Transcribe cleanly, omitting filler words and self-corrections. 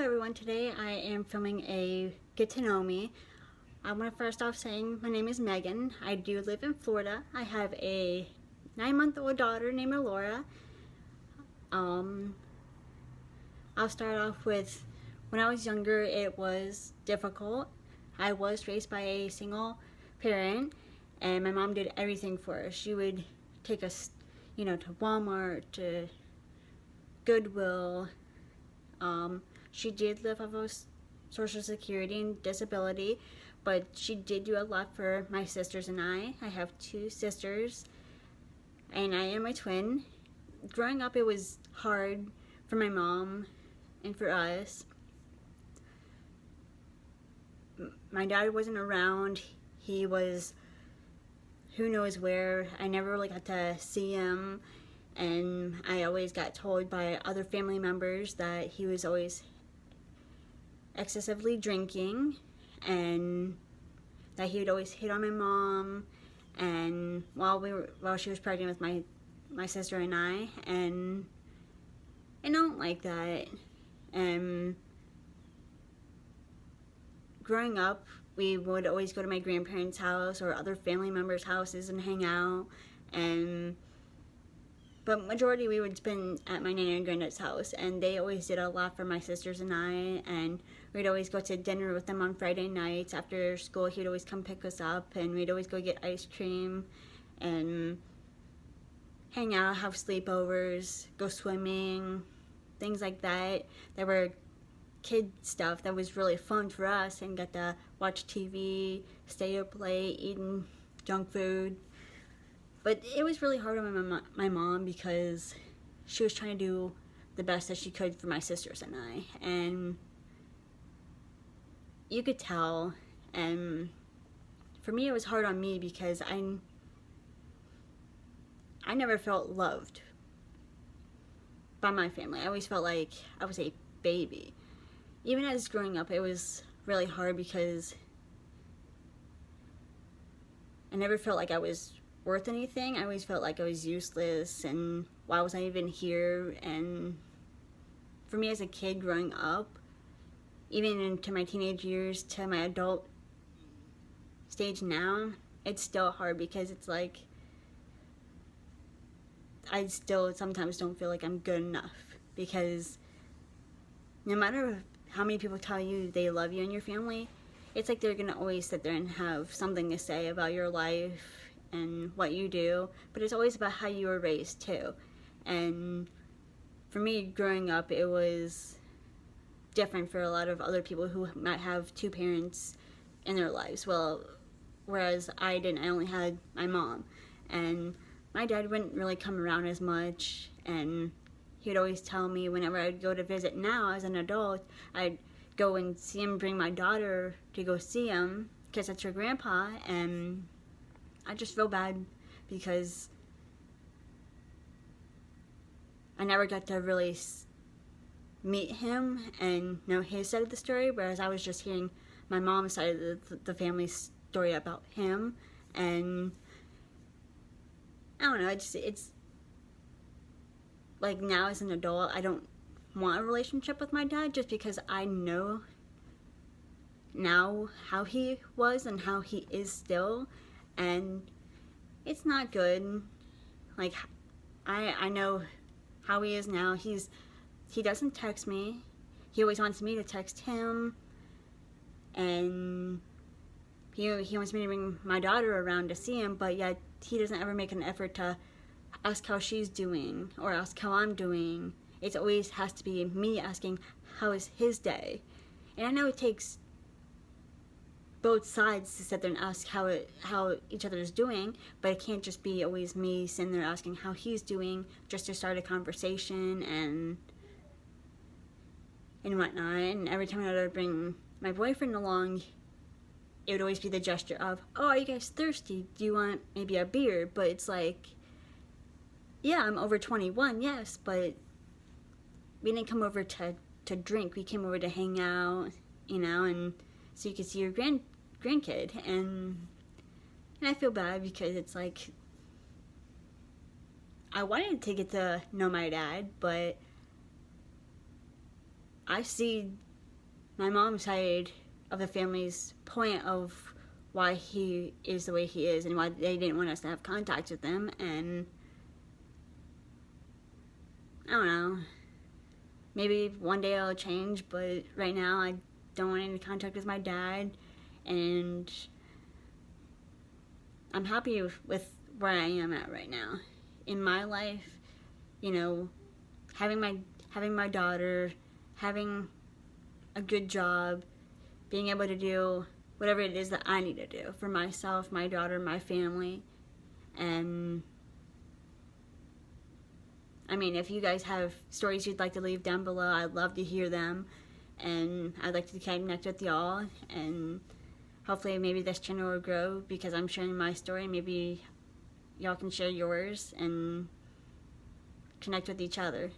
everyone, today I am filming a Get to Know Me. I want to first off saying my name is Megan. I do live in Florida. I have a 9-month-old daughter named Laura. Um, I'll start off with when I was younger, it was difficult. I was raised by a single parent, and my mom did everything for us. She would take us, to Walmart, to Goodwill. She did live off of Social Security and disability, but she did do a lot for my sisters and I. I have two sisters, and I am a twin. Growing up, it was hard for my mom and for us. My dad wasn't around. He was who knows where. I never really got to see him, and I always got told by other family members that he was always excessively drinking and that he would always hit on my mom and while she was pregnant with my sister and I, and I don't like that. And growing up, we would always go to my grandparents' house or other family members' houses and hang out, but majority we would spend at my Nana and Granddad's house, and they always did a lot for my sisters and I, and we'd always go to dinner with them on Friday nights after school. He'd always come pick us up, and we'd always go get ice cream and hang out, have sleepovers, go swimming, things like that. There were kid stuff that was really fun for us, and got to watch TV, stay up late, eating junk food. But it was really hard on my mom because she was trying to do the best that she could for my sisters and I. And you could tell. And for me, it was hard on me because I never felt loved by my family. I always felt like I was a baby. Even as growing up, it was really hard because I never felt like I was worth anything. I always felt like I was useless, and why was I even here? And for me as a kid growing up, even into my teenage years to my adult stage now, it's still hard because it's like I still sometimes don't feel like I'm good enough, because no matter how many people tell you they love you and your family, it's like they're gonna always sit there and have something to say about your life and what you do, but it's always about how you were raised too. And for me, growing up, it was different for a lot of other people who might have two parents in their lives. Well, whereas I didn't. I only had my mom, and my dad wouldn't really come around as much, and he'd always tell me whenever I'd go to visit now as an adult, I'd go and see him, bring my daughter to go see him because that's your grandpa. And I just feel bad because I never got to really meet him and know his side of the story, whereas I was just hearing my mom's side of the family story about him. And I don't know, it's like now as an adult, I don't want a relationship with my dad just because I know now how he was and how he is still, and it's not good. Like, I know how he is now. He doesn't text me. He always wants me to text him, and he wants me to bring my daughter around to see him, but yet he doesn't ever make an effort to ask how she's doing or ask how I'm doing. It always has to be me asking how is his day. And I know it takes both sides to sit there and ask how each other is doing, but it can't just be always me sitting there asking how he's doing just to start a conversation and whatnot. And every time I would bring my boyfriend along, it would always be the gesture of, oh, are you guys thirsty? Do you want maybe a beer? But it's like, yeah, I'm over 21, yes, but we didn't come over to drink. We came over to hang out, and so you could see your grandkid. And I feel bad because it's like I wanted to get to know my dad, but I see my mom's side of the family's point of why he is the way he is and why they didn't want us to have contact with him. And I don't know, maybe one day it'll change, but right now I don't want any contact with my dad, and I'm happy with where I am at right now in my life. You know, having my daughter, having a good job, being able to do whatever it is that I need to do for myself, my daughter, my family. And I mean, if you guys have stories you'd like to leave down below, I'd love to hear them, and I'd like to connect with y'all, and hopefully maybe this channel will grow because I'm sharing my story. Maybe y'all can share yours and connect with each other.